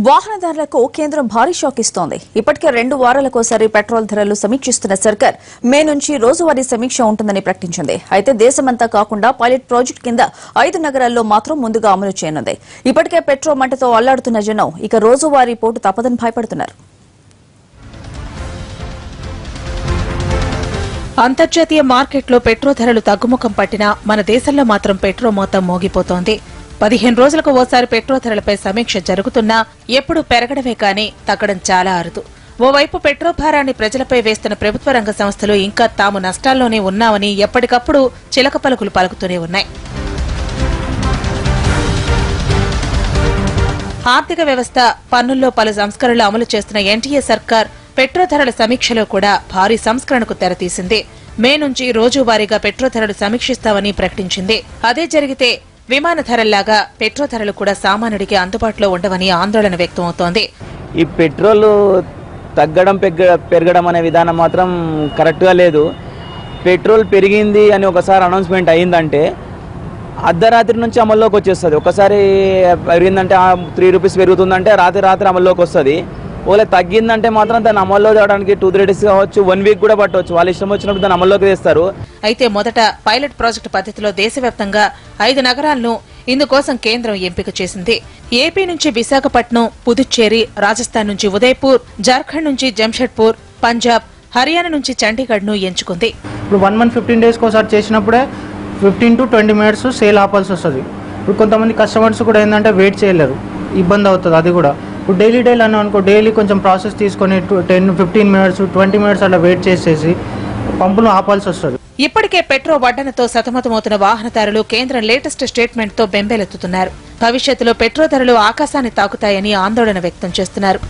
వాహనదారులకు కేంద్రం భారీ షాక్ ఇస్తోంది. ఇప్పటికే 2 వారాలకోసారి పెట్రోల్ ధరలు సమీక్షిస్తున్న సర్కార్ మే నుంచి రోజువారీ సమీక్ష ఉంటుందని ప్రకటించింది. అయితే దేశమంతా కాకుండా పైలట్ ప్రాజెక్టు కింద 5 నగరాల్లో మాత్రం ముందుగా అమలు చేయనుంది. ఇప్పటికే పెట్రోల్ మంటతో అల్లాడుతున్న జనం ఇక రోజువారీ పోటు తప్పదని భయపడుతున్నారు. అంతర్జాతీయ మార్కెట్లో పెట్రోల్ ధరలు తగ్గుముఖం పట్టినా మన దేశంలో మాత్రం పెట్రోల్ మోతం మోగిపోతోంది. 15 రోజులకు ఓసారి పెట్రోల్ ధరలపై సమీక్ష జరుగుతున్నా ఎప్పుడూ పెరగడమే కానీ తగ్గడం చాలా అరుదు. ఓవైపు పెట్రోల్ భారాన్ని ప్రజలపై వేస్తున్న ప్రభుత్వ రంగ సంస్థలు ఇంకా తాము నష్టాల్లోనే ఉన్నామని ఎప్పటికప్పుడు చిలక పలుకులు పలుకుతూనే ఉన్నాయి. ఆర్థిక వ్యవస్థ పన్నుల్లో పలు సంస్కరణలు అమలు చేస్తున్న ఎన్డీఏ సర్కార్ పెట్రోల్ ధరల సమీక్షలో కూడా భారీ సంస్కరణకు తెరతీసింది. మే నుంచి రోజువారీగా పెట్రోల్ ధరలు సమీక్షిస్తామని ప్రకటించింది. అదే జరిగితే విమాన ధరల్లాగా పెట్రోల్ ధరలు కూడా సామాన్యుడికి అందుబాటులో ఉండవని ఆందోళన వ్యక్తమవుతోంది. ఈ పెట్రోల్ తగ్గడం పెరగడం అనే విధానం మాత్రం కరెక్ట్గా లేదు. పెట్రోల్ పెరిగింది అని ఒకసారి అనౌన్స్మెంట్ అయ్యిందంటే అర్ధరాత్రి నుంచి అమల్లోకి వచ్చేస్తుంది. ఒకసారి పెరిగిందంటే 3 రూపీస్ పెరుగుతుందంటే రాత్రి అమల్లోకి వస్తుంది. ఓలే తగ్గిందంటే మాత్రం దాన్ని అమల్లో తేవడానికి 2-3 డేస్ కావచ్చు, 1 వీక్ కూడా పట్టవచ్చు. వాళ్ళ ఇష్టం వచ్చినప్పుడు దాన్ని అమల్లోకి తెస్తారు. అయితే మొదట పైలట్ ప్రాజెక్టు పద్ధతిలో దేశవ్యాప్తంగా 5 నగరాలను ఇందుకోసం కేంద్రం ఎంపిక చేసింది. ఏపీ నుంచి విశాఖపట్నం, పుదుచ్చేరి, రాజస్థాన్ నుంచి ఉదయపూర్, జార్ఖండ్ నుంచి జంషెడ్పూర్, పంజాబ్, హర్యానా నుంచి చండీగఢ్ ను ఎంచుకుంది. ఇప్పుడు 1 మంత్ 15 డేస్ ఒకసారి చేసినప్పుడే 15 to 20 మినిట్స్ సేల్ ఆపాల్సి వస్తుంది. ఇప్పుడు కొంతమంది కస్టమర్స్ కూడా ఏంటంటే వెయిట్ చేయలేరు, ఇబ్బంది అవుతుంది. అది కూడా ఇప్పుడు డైలీ అన్నా అనుకో, డైలీ కొంచెం ప్రాసెస్ తీసుకొని 10-15 మినిట్స్ 20 మినిట్స్ అలా వెయిట్ చేసేసి పంపులు ఆపాల్సి వస్తుంది. ఇప్పటికే పెట్రోల్ వడ్డనతో సతమతమవుతున్న వాహనదారులు కేంద్రం లేటెస్ట్ స్టేట్మెంట్ తో బెంబేలెత్తుతున్నారు. భవిష్యత్తులో పెట్రోల్ ధరలు ఆకాశాన్ని తాకుతాయని ఆందోళన వ్యక్తం చేస్తున్నారు.